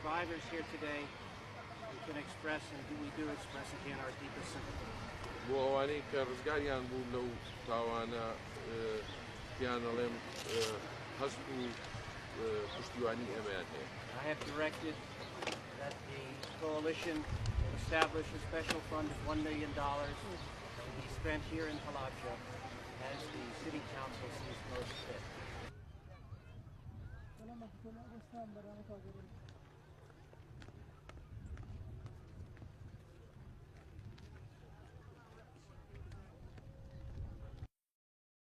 survivors here today, we can express, and we do express again, our deepest sympathy. بۆ ئەوانەی کە ڕزگاریان بوو لەو تاوانە پیانەڵێم هەست و پشتیوانی ئێمەیان هەیە. I have directed that the coalition establish a special fund of $1 million to be spent here in Halabja as the city council sees most fit.